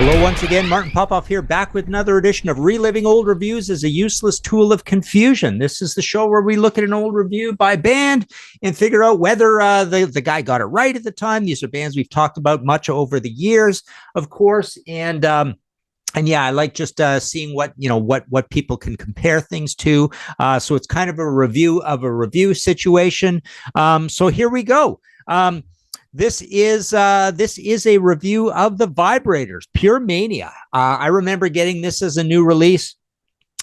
Hello once again, Martin Popoff here, back with another edition of Reliving Old Reviews as a Useless Tool of Confusion. This is the show where we look at an old review by band and figure out whether the guy got it right at the time. These are bands we've talked about much over the years, of course, and yeah, I like just seeing what people can compare things to. So it's kind of a review situation. So here we go. This is a review of the VIBRATORS, Pyromania. I remember getting this as a new release,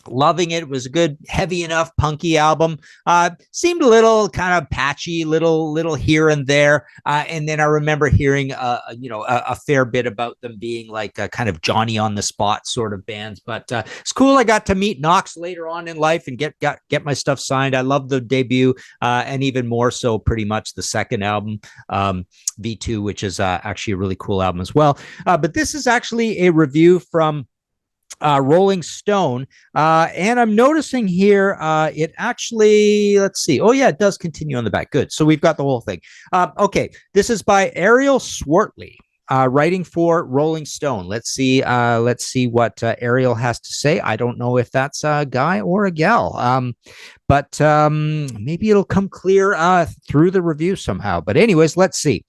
loving it. It was a good, heavy enough, punky album. Seemed a little kind of patchy, little here and there. And then I remember hearing, a fair bit about them being like a kind of Johnny on the spot sort of bands. But it's cool. I got to meet Knox later on in life and get my stuff signed. I love the debut, and even more so, pretty much the second album, V2, which is actually a really cool album as well. But this is actually a review from Rolling Stone, and I'm noticing here it actually, let's see, oh yeah, it does continue on the back. Good, so we've got the whole thing. Okay, this is by Ariel Swartley, writing for Rolling Stone. Let's see what Ariel has to say. I don't know if that's a guy or a gal, but maybe it'll come clear through the review somehow. But anyways, let's see.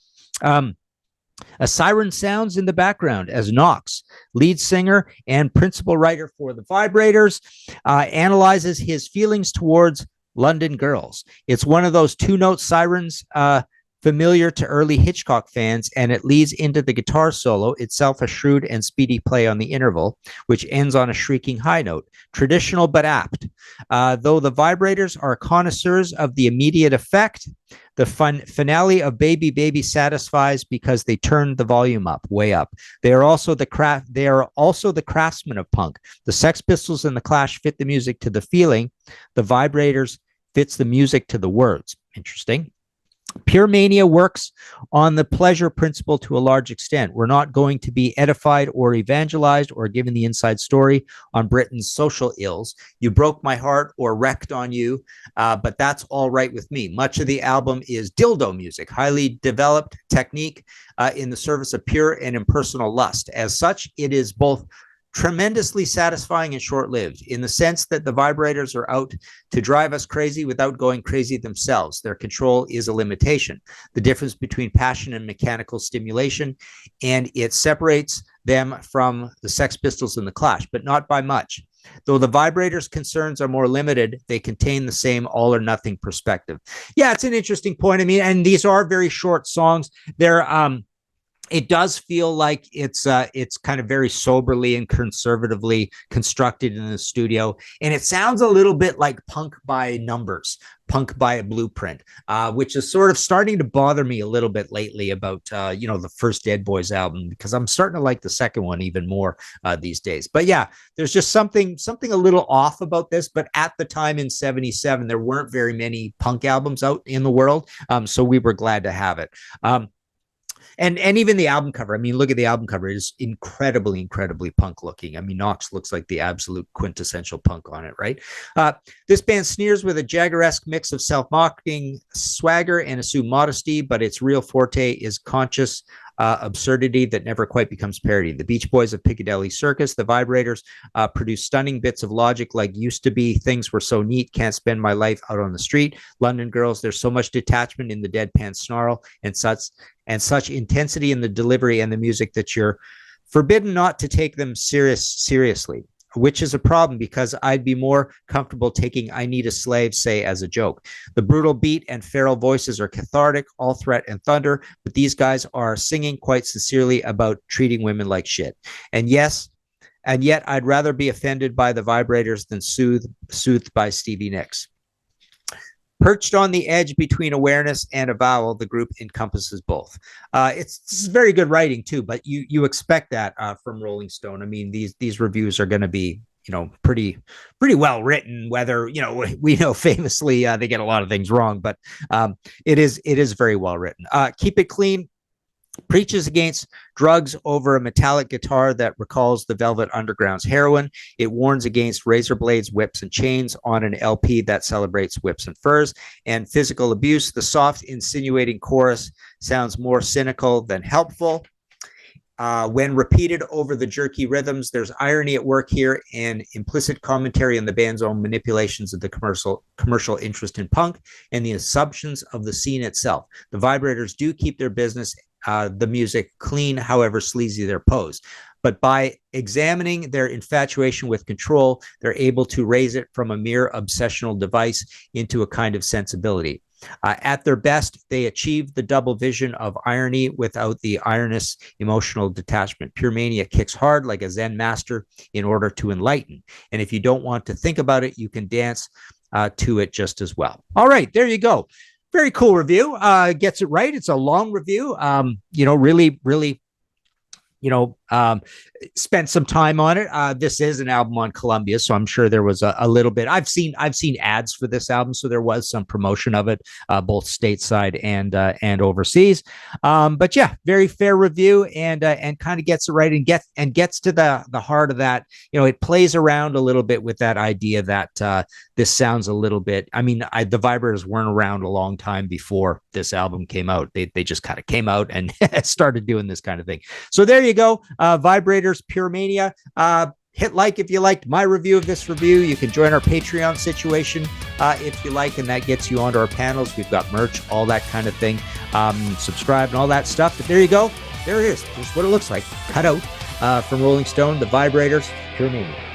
A siren sounds in the background as Knox, lead singer and principal writer for the VIBRATORS, analyzes his feelings towards London girls. It's one of those two-note sirens familiar to early Hitchcock fans, and it leads into the guitar solo, itself a shrewd and speedy play on the interval, which ends on a shrieking high note. Traditional but apt. Though the VIBRATORS are connoisseurs of the immediate effect, the finale of Baby Baby satisfies because they turn the volume up, way up. They are also the craftsmen of punk. The Sex Pistols and the Clash fit the music to the feeling. The VIBRATORS fits the music to the words. Interesting. Pyromania works on the pleasure principle to a large extent. We're not going to be edified or evangelized or given the inside story on Britain's social ills. You broke my heart or wrecked on you, but that's all right with me. Much of the album is dildo music, highly developed technique in the service of pure and impersonal lust. As such, it is both tremendously satisfying and short-lived in the sense that the VIBRATORS are out to drive us crazy without going crazy themselves. Their control is a limitation. The difference between passion and mechanical stimulation, and it separates them from the Sex Pistols and the Clash, but not by much. Though the VIBRATORS' concerns are more limited, they contain the same all-or-nothing perspective. Yeah, it's an interesting point. I mean, and these are very short songs. They're it does feel like it's kind of very soberly and conservatively constructed in the studio, and it sounds a little bit like punk by numbers, punk by a blueprint, which is sort of starting to bother me a little bit lately about the first Dead Boys album, because I'm starting to like the second one even more these days. But yeah, there's just something a little off about this. But at the time in '77, there weren't very many punk albums out in the world, so we were glad to have it. And even the album cover, I mean, look at the album cover. It is incredibly punk looking. I mean, Knox looks like the absolute quintessential punk on it, right? This band sneers with a Jagger-esque mix of self-mocking swagger and assumed modesty, but its real forte is conscious absurdity that never quite becomes parody. The Beach Boys of Piccadilly Circus, the VIBRATORS produce stunning bits of logic like used to be, things were so neat, can't spend my life out on the street. London Girls, there's so much detachment in the deadpan snarl and such intensity in the delivery and the music that you're forbidden not to take them seriously, which is a problem because I'd be more comfortable taking I Need a Slave, say, as a joke. The brutal beat and feral voices are cathartic, all threat and thunder, but these guys are singing quite sincerely about treating women like shit. And yet I'd rather be offended by the VIBRATORS than soothed by Stevie Nicks. Perched on the edge between awareness and avowal, the group encompasses both. This is very good writing too, but you expect that from Rolling Stone. I mean, these reviews are going to be pretty well written. Whether we know famously they get a lot of things wrong, but it is very well written. Keep it clean. Preaches against drugs over a metallic guitar that recalls the Velvet Underground's Heroin. It warns against razor blades, whips, and chains on an LP that celebrates whips and furs. And physical abuse. The soft, insinuating chorus sounds more cynical than helpful. when repeated over the jerky rhythms, there's irony at work here and implicit commentary on the band's own manipulations of the commercial interest in punk and the assumptions of the scene itself. The Vibrators do keep their business, the music clean, however sleazy their pose. But by examining their infatuation with control, they're able to raise it from a mere obsessional device into a kind of sensibility. At their best, they achieve the double vision of irony without the ironous emotional detachment. Pyromania kicks hard like a Zen master in order to enlighten. And if you don't want to think about it, you can dance to it just as well. All right, there you go. Very cool review. Gets it right. It's a long review. Really, spent some time on it. This is an album on Columbia, so I'm sure there was a little bit. I've seen ads for this album, so there was some promotion of it, both stateside and overseas. But yeah, very fair review, and kind of gets it right and gets to the heart of that. It plays around a little bit with that idea that this sounds a little bit. I mean, the Vibrators weren't around a long time before this album came out. They just kind of came out and started doing this kind of thing. So there you go. Vibrators, Pyromania. Hit like if you liked my review of this review. You can join our Patreon situation if you like, and that gets you onto our panels. We've got merch, all that kind of thing. Subscribe and all that stuff. But there you go. There it is. This is what it looks like. Cut out from Rolling Stone, the Vibrators, Pyromania.